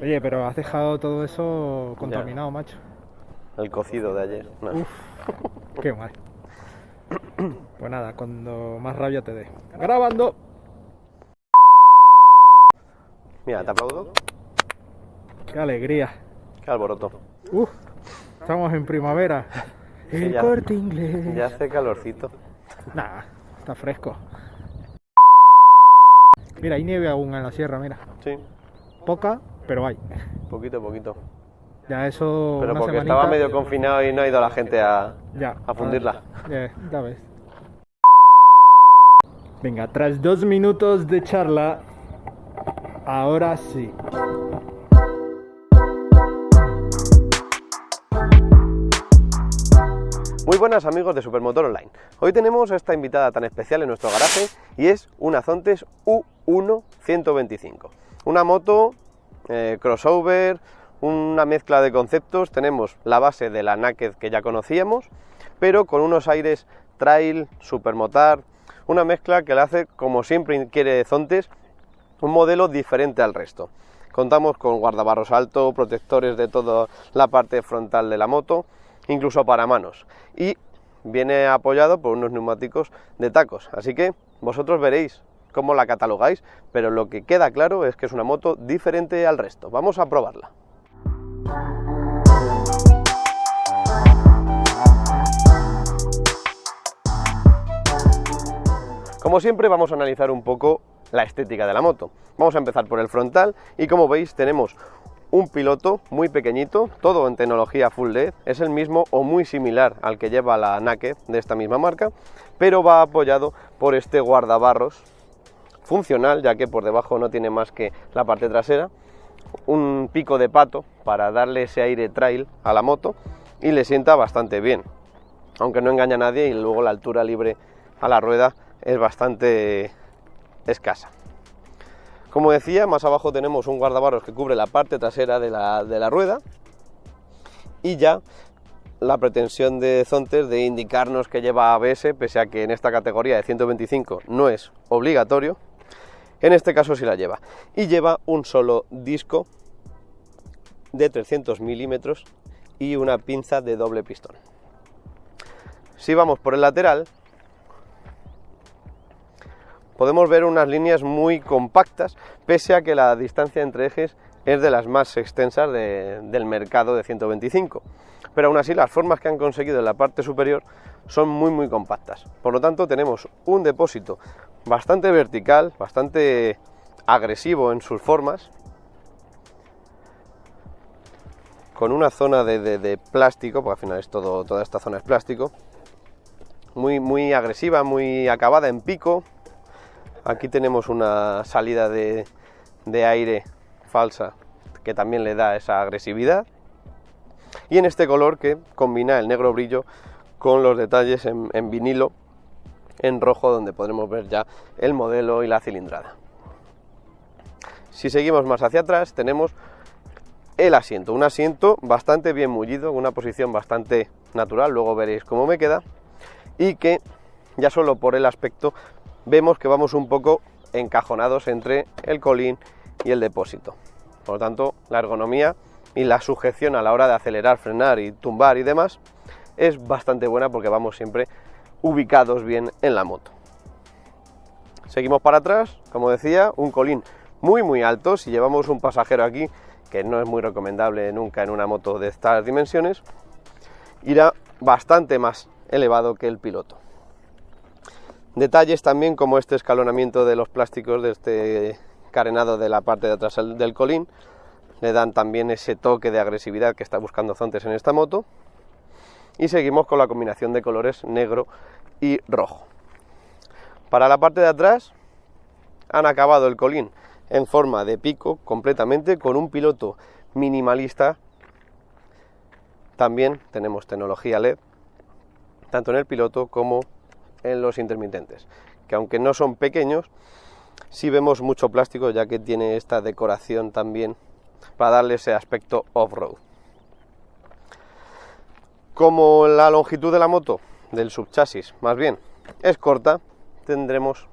Oye, pero has dejado todo eso Ya, contaminado, macho. el cocido de ayer. No. Uf, qué mal. Pues nada, cuando más rabia te dé. ¡Grabando! Mira, te aplaudo. ¡Qué alegría! Qué alboroto. Uf, estamos en primavera. El ya- Corte Inglés. Ya hace calorcito. Nah, está fresco. Mira, hay nieve aún en la sierra, mira. Sí, Poca, pero hay. poquito a poquito. Ya eso, Pero una porque semanita, estaba medio confinado y no ha ido la gente ya, a fundirla. Ya ves. Venga, tras 2 minutos de charla, ahora sí. Muy buenas amigos de Supermotor Online. Hoy tenemos a esta invitada tan especial en nuestro garaje y es una Zontes U1 125. Una moto crossover, una mezcla de conceptos. Tenemos la base de la Naked que ya conocíamos, pero con unos aires trail, supermotard, una mezcla que le hace, como siempre quiere Zontes, un modelo diferente al resto. Contamos con guardabarros alto, protectores de toda la parte frontal de la moto, incluso para manos, y viene apoyado por unos neumáticos de tacos, así que vosotros veréis cómo la catalogáis, pero lo que queda claro es que es una moto diferente al resto. Vamos a probarla. Como siempre vamos a analizar un poco la estética de la moto. Vamos a empezar por el frontal y como veis tenemos un piloto muy pequeñito, todo en tecnología Full LED, es el mismo o muy similar al que lleva la Naked de esta misma marca, pero va apoyado por este guardabarros funcional, ya que por debajo no tiene más que la parte trasera, un pico de pato para darle ese aire trail a la moto y le sienta bastante bien, aunque no engaña a nadie y luego la altura libre a la rueda es bastante escasa. Como decía, más abajo tenemos un guardabarros que cubre la parte trasera de la rueda y ya la pretensión de Zontes de indicarnos que lleva ABS, pese a que en esta categoría de 125 no es obligatorio, en este caso sí la lleva. Y lleva un solo disco de 300 milímetros y una pinza de doble pistón. Si vamos por el lateral, podemos ver unas líneas muy compactas, pese a que la distancia entre ejes es de las más extensas del mercado de 125. Pero aún así las formas que han conseguido en la parte superior son muy compactas. Por lo tanto tenemos un depósito bastante vertical, bastante agresivo en sus formas, con una zona de plástico, porque al final es toda esta zona es plástico, muy agresiva, muy acabada en pico. Aquí tenemos una salida de aire falsa que también le da esa agresividad. Y en este color que combina el negro brillo con los detalles en vinilo en rojo, donde podremos ver ya el modelo y la cilindrada. Si seguimos más hacia atrás tenemos el asiento, un asiento bastante bien mullido, una posición bastante natural, luego veréis cómo me queda, y que ya solo por el aspecto vemos que vamos un poco encajonados entre el colín y el depósito. Por lo tanto, la ergonomía y la sujeción a la hora de acelerar, frenar y tumbar y demás es bastante buena porque vamos siempre ubicados bien en la moto. Seguimos para atrás, como decía, un colín muy alto. Si llevamos un pasajero aquí, que no es muy recomendable nunca en una moto de estas dimensiones, irá bastante más elevado que el piloto. Detalles también como este escalonamiento de los plásticos, de este carenado de la parte de atrás del colín, le dan también ese toque de agresividad que está buscando Zontes en esta moto. Y seguimos con la combinación de colores negro y rojo. Para la parte de atrás han acabado el colín en forma de pico completamente, con un piloto minimalista. También tenemos tecnología LED, tanto en el piloto como en los intermitentes, que aunque no son pequeños, sí vemos mucho plástico, ya que tiene esta decoración también para darle ese aspecto off-road. Como la longitud de la moto, del subchasis más bien, es corta, tendremos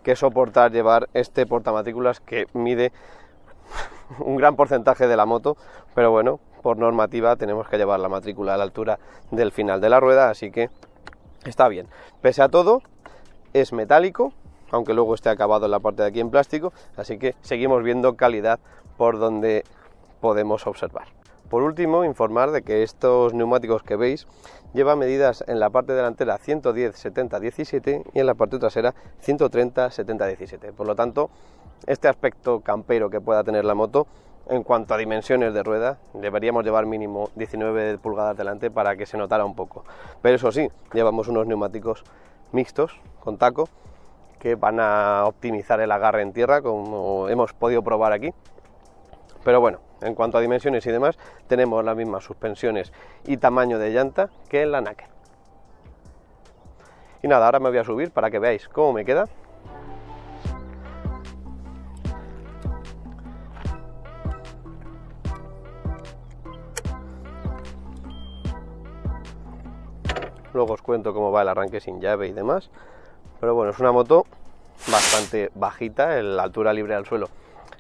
que soportar llevar este portamatrículas que mide un gran porcentaje de la moto, pero bueno, por normativa tenemos que llevar la matrícula a la altura del final de la rueda, así que está bien. Pese a todo, es metálico, aunque luego esté acabado en la parte de aquí en plástico, así que seguimos viendo calidad por donde podemos observar. Por último, informar de que estos neumáticos que veis llevan medidas en la parte delantera 110, 70, 17 y en la parte trasera 130, 70, 17. Por lo tanto, este aspecto campero que pueda tener la moto, en cuanto a dimensiones de rueda, deberíamos llevar mínimo 19 pulgadas delante para que se notara un poco. Pero eso sí, llevamos unos neumáticos mixtos con taco que van a optimizar el agarre en tierra, como hemos podido probar aquí. Pero bueno, en cuanto a dimensiones y demás, tenemos las mismas suspensiones y tamaño de llanta que en la Naked. Y nada, ahora me voy a subir para que veáis cómo me queda. Luego os cuento cómo va el arranque sin llave y demás. Pero bueno, es una moto bastante bajita, la altura libre al suelo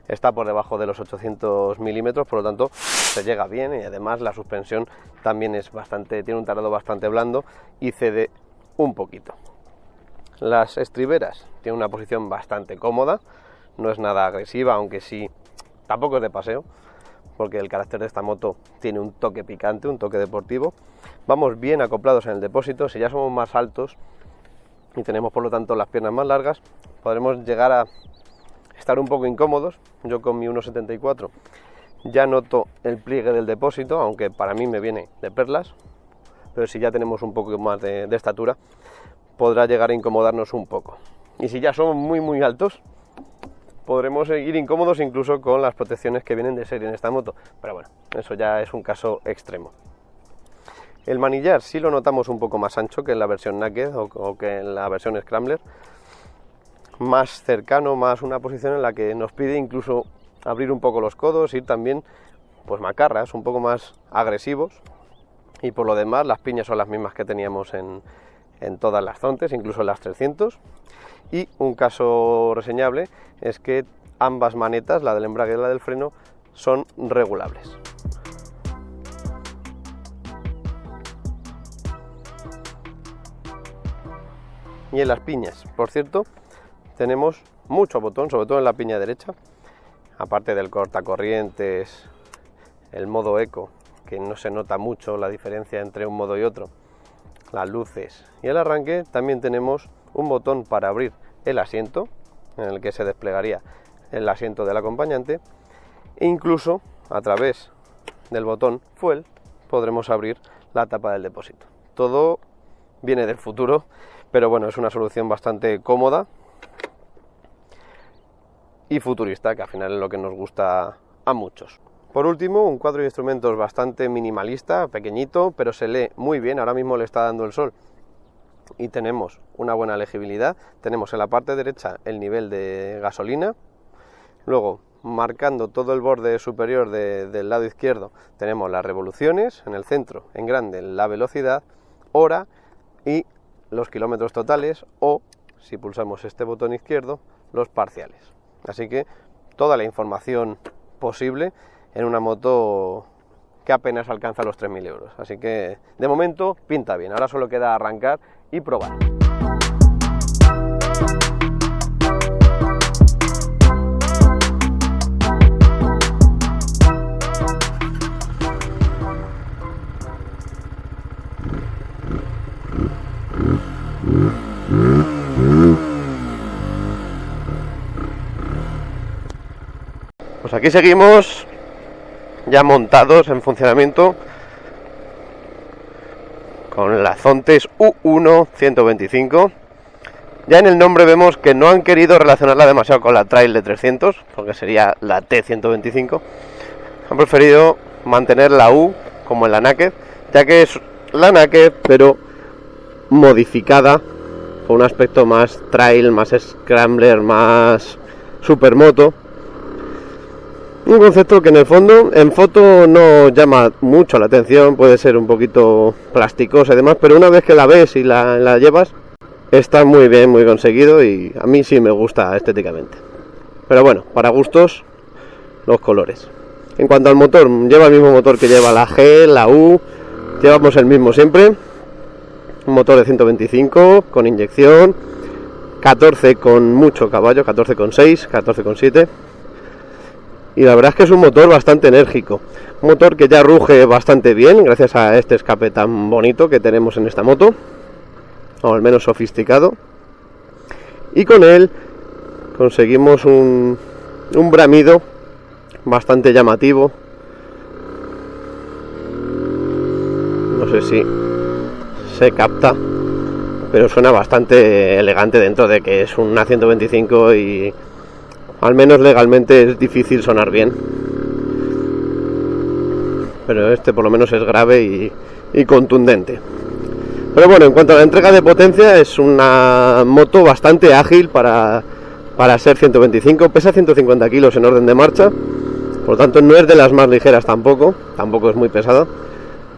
está por debajo de los 800 milímetros, por lo tanto se llega bien, y además la suspensión también es tiene un tarado bastante blando y cede un poquito. Las estriberas tienen una posición bastante cómoda, no es nada agresiva, aunque sí, tampoco es de paseo, porque el carácter de esta moto tiene un toque picante, un toque deportivo. Vamos bien acoplados en el depósito. Si ya somos más altos y tenemos por lo tanto las piernas más largas, podremos llegar a estar un poco incómodos. Yo con mi 1,74 ya noto el pliegue del depósito, aunque para mí me viene de perlas, pero si ya tenemos un poco más de estatura, podrá llegar a incomodarnos un poco. Y si ya somos muy altos, podremos seguir incómodos incluso con las protecciones que vienen de serie en esta moto, pero bueno, eso ya es un caso extremo. El manillar sí lo notamos un poco más ancho que en la versión Naked o que en la versión Scrambler, más cercano, más una posición en la que nos pide incluso abrir un poco los codos, ir también pues macarras, un poco más agresivos, y por lo demás las piñas son las mismas que teníamos en todas las Zontes, incluso en las 300. Y un caso reseñable es que ambas manetas, la del embrague y la del freno, son regulables. Y en las piñas, por cierto, tenemos mucho botón, sobre todo en la piña derecha, aparte del cortacorrientes, el modo eco, que no se nota mucho la diferencia entre un modo y otro, las luces y el arranque. También tenemos un botón para abrir el asiento, en el que se desplegaría el asiento del acompañante, e incluso a través del botón Fuel podremos abrir la tapa del depósito. Todo viene del futuro, pero bueno, es una solución bastante cómoda y futurista, que al final es lo que nos gusta a muchos. Por último, un cuadro de instrumentos bastante minimalista, pequeñito, pero se lee muy bien. Ahora mismo le está dando el sol y tenemos una buena legibilidad. Tenemos en la parte derecha el nivel de gasolina, luego marcando todo el borde superior del lado izquierdo tenemos las revoluciones, en el centro en grande la velocidad, hora y los kilómetros totales, o si pulsamos este botón izquierdo, los parciales. Así que toda la información posible en una moto que apenas alcanza los 3.000 euros. Así que de momento pinta bien, ahora solo queda arrancar y probar. Pues aquí seguimos ya montados en funcionamiento con la Zontes U1 125. Ya en el nombre vemos que no han querido relacionarla demasiado con la Trail de 300, porque sería la T125. Han preferido mantener la U como en la Naked, ya que es la Naked pero modificada con un aspecto más trail, más scrambler, más supermoto. Un concepto que en el fondo, en foto no llama mucho la atención, puede ser un poquito plasticosa y demás, pero una vez que la ves y la llevas, está muy bien, muy conseguido, y a mí sí me gusta estéticamente. Pero bueno, para gustos, los colores. En cuanto al motor, lleva el mismo motor que lleva la G, la U, llevamos el mismo siempre, un motor de 125 con inyección, 14 con mucho caballo, 14,6, 14,7, y la verdad es que es un motor bastante enérgico, un motor que ya ruge bastante bien gracias a este escape tan bonito que tenemos en esta moto, o al menos sofisticado, y con él conseguimos un bramido bastante llamativo. No sé si se capta, pero suena bastante elegante dentro de que es una 125 y al menos legalmente es difícil sonar bien, pero este por lo menos es grave y contundente. Pero bueno, en cuanto a la entrega de potencia, es una moto bastante ágil para ser 125, pesa 150 kilos en orden de marcha, por lo tanto no es de las más ligeras tampoco es muy pesada,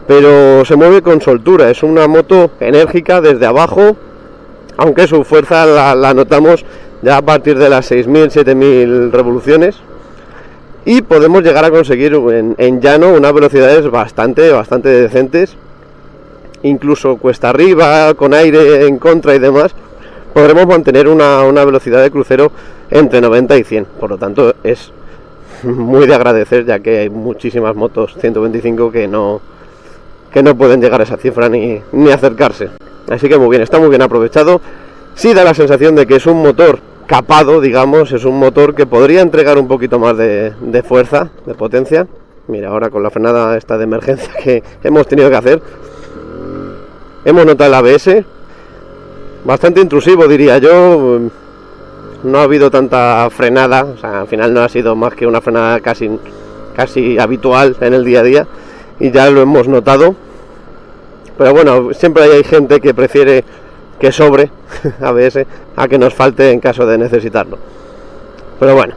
pero se mueve con soltura, es una moto enérgica desde abajo, aunque su fuerza la notamos ya a partir de las 6.000, 7.000 revoluciones, y podemos llegar a conseguir en llano unas velocidades bastante decentes, incluso cuesta arriba, con aire en contra y demás, podremos mantener una velocidad de crucero entre 90 y 100, por lo tanto es muy de agradecer, ya que hay muchísimas motos 125 que no pueden llegar a esa cifra ni acercarse. Así que muy bien, está muy bien aprovechado. Sí da la sensación de que es un motor capado, digamos, es un motor que podría entregar un poquito más de fuerza, de potencia. Mira, ahora con la frenada esta de emergencia que hemos tenido que hacer, hemos notado el ABS, bastante intrusivo diría yo. No ha habido tanta frenada, o sea, al final no ha sido más que una frenada casi habitual en el día a día, y ya lo hemos notado. Pero bueno, siempre hay gente que prefiere que sobre ABS a que nos falte en caso de necesitarlo. Pero bueno,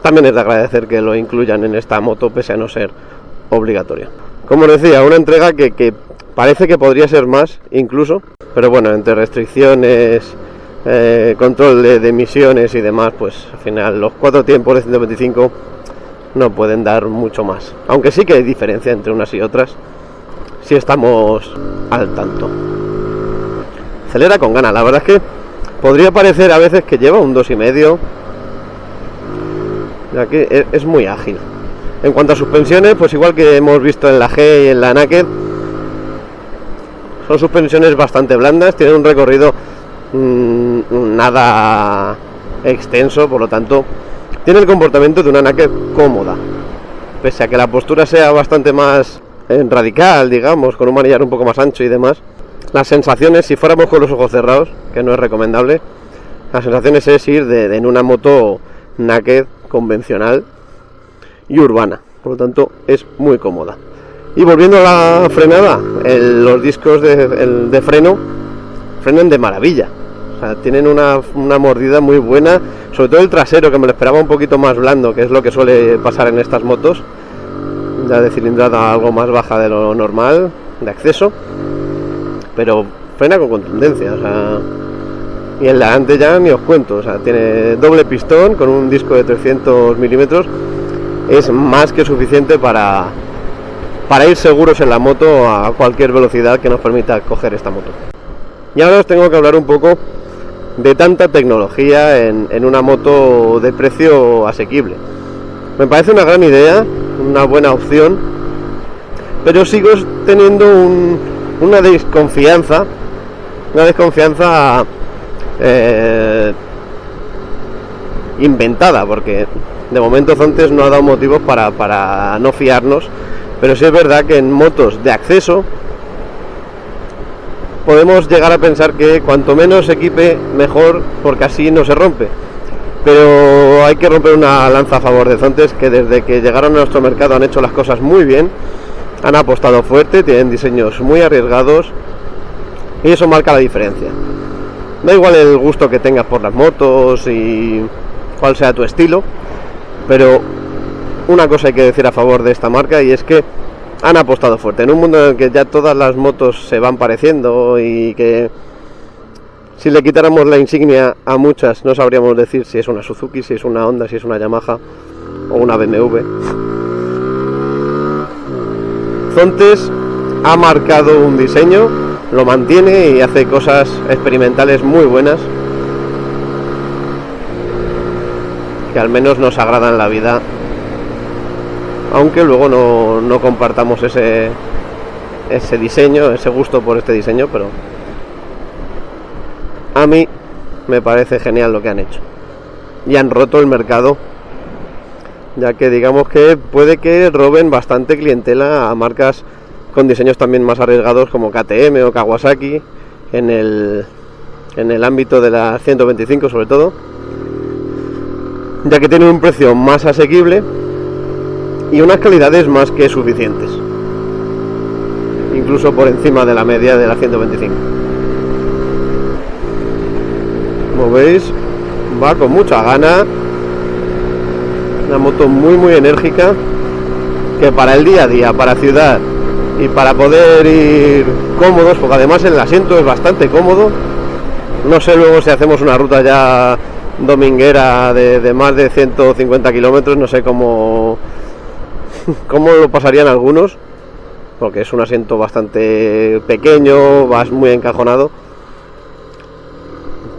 también es de agradecer que lo incluyan en esta moto, pese a no ser obligatoria. Como decía, una entrega que parece que podría ser más incluso, pero bueno, entre restricciones, control de emisiones y demás, pues al final los 4 tiempos de 125 no pueden dar mucho más, aunque sí que hay diferencia entre unas y otras si estamos al tanto. Acelera con ganas, la verdad es que podría parecer a veces que lleva un 2,5, ya que es muy ágil. En cuanto a suspensiones, pues igual que hemos visto en la G y en la Naked, son suspensiones bastante blandas, tienen un recorrido nada extenso, por lo tanto tiene el comportamiento de una Naked cómoda, pese a que la postura sea bastante más radical, digamos, con un manillar un poco más ancho y demás. Las sensaciones, si fuéramos con los ojos cerrados, que no es recomendable, las sensaciones es ir en una moto Naked convencional y urbana, por lo tanto es muy cómoda. Y volviendo a la frenada, los discos de freno frenan de maravilla. O sea, tienen una mordida muy buena, sobre todo el trasero, que me lo esperaba un poquito más blando, que es lo que suele pasar en estas motos, ya de cilindrada algo más baja de lo normal, de acceso, pero frena con contundencia. O sea, y el delante ya ni os cuento, o sea, tiene doble pistón con un disco de 300 milímetros, es más que suficiente para ir seguros en la moto a cualquier velocidad que nos permita coger esta moto. Y ahora os tengo que hablar un poco de tanta tecnología en una moto de precio asequible. Me parece una gran idea, una buena opción, pero sigo teniendo una desconfianza inventada, porque de momento Zontes no ha dado motivos para no fiarnos, pero sí es verdad que en motos de acceso podemos llegar a pensar que cuanto menos se equipe mejor, porque así no se rompe. Pero hay que romper una lanza a favor de Zontes, que desde que llegaron a nuestro mercado han hecho las cosas muy bien, han apostado fuerte, tienen diseños muy arriesgados y eso marca la diferencia. Da igual el gusto que tengas por las motos y cuál sea tu estilo, pero una cosa hay que decir a favor de esta marca, y es que han apostado fuerte en un mundo en el que ya todas las motos se van pareciendo y que si le quitáramos la insignia a muchas no sabríamos decir si es una Suzuki, si es una Honda, si es una Yamaha o una BMW. Zontes ha marcado un diseño, lo mantiene y hace cosas experimentales muy buenas que al menos nos agradan la vida, aunque luego no compartamos ese diseño, ese gusto por este diseño, pero a mí me parece genial lo que han hecho y han roto el mercado, ya que digamos que puede que roben bastante clientela a marcas con diseños también más arriesgados como KTM o Kawasaki en el ámbito de las 125 sobre todo, ya que tienen un precio más asequible y unas calidades más que suficientes, incluso por encima de la media de la 125. Como veis, va con mucha gana, una moto muy enérgica, que para el día a día, para ciudad y para poder ir cómodos, porque además el asiento es bastante cómodo. No sé luego si hacemos una ruta ya dominguera de más de 150 kilómetros, no sé cómo lo pasarían algunos, porque es un asiento bastante pequeño, vas muy encajonado,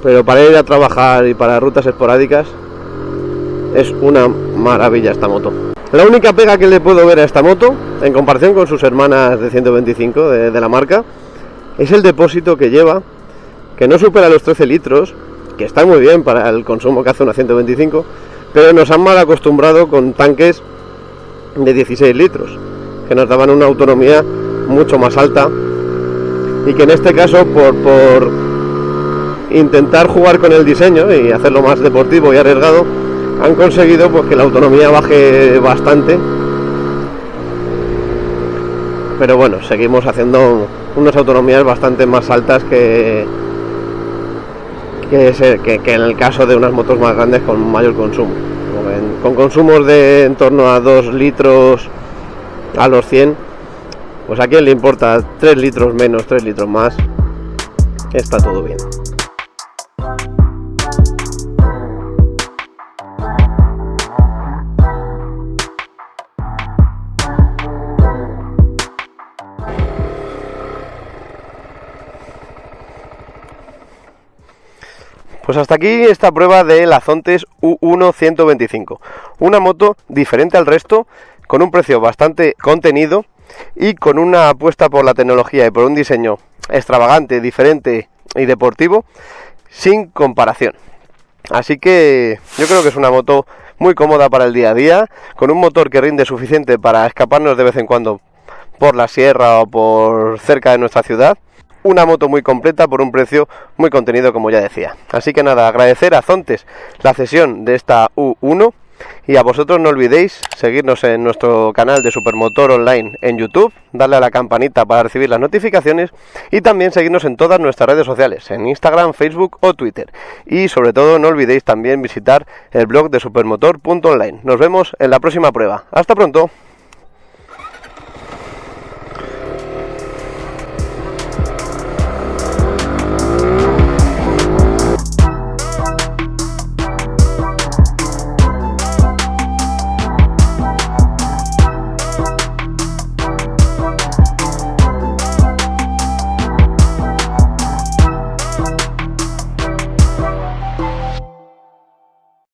pero para ir a trabajar y para rutas esporádicas es una maravilla esta moto. La única pega que le puedo ver a esta moto, en comparación con sus hermanas de 125 de la marca, es el depósito que lleva, que no supera los 13 litros, que está muy bien para el consumo que hace una 125, pero nos han mal acostumbrado con tanques de 16 litros, que nos daban una autonomía mucho más alta, y que en este caso, por intentar jugar con el diseño y hacerlo más deportivo y arriesgado, han conseguido pues que la autonomía baje bastante, pero bueno, seguimos haciendo unas autonomías bastante más altas que en el caso de unas motos más grandes con mayor consumo. Con consumos de en torno a 2 litros a los 100, pues a quién le importa 3 litros menos, 3 litros más, está todo bien. Pues hasta aquí esta prueba de la Zontes U1 125, una moto diferente al resto, con un precio bastante contenido y con una apuesta por la tecnología y por un diseño extravagante, diferente y deportivo, sin comparación. Así que yo creo que es una moto muy cómoda para el día a día, con un motor que rinde suficiente para escaparnos de vez en cuando por la sierra o por cerca de nuestra ciudad. Una moto muy completa por un precio muy contenido, como ya decía. Así que nada, agradecer a Zontes la cesión de esta U1 y a vosotros no olvidéis seguirnos en nuestro canal de Supermotor Online en YouTube, darle a la campanita para recibir las notificaciones y también seguirnos en todas nuestras redes sociales, en Instagram, Facebook o Twitter. Y sobre todo no olvidéis también visitar el blog de supermotor.online. Nos vemos en la próxima prueba. ¡Hasta pronto!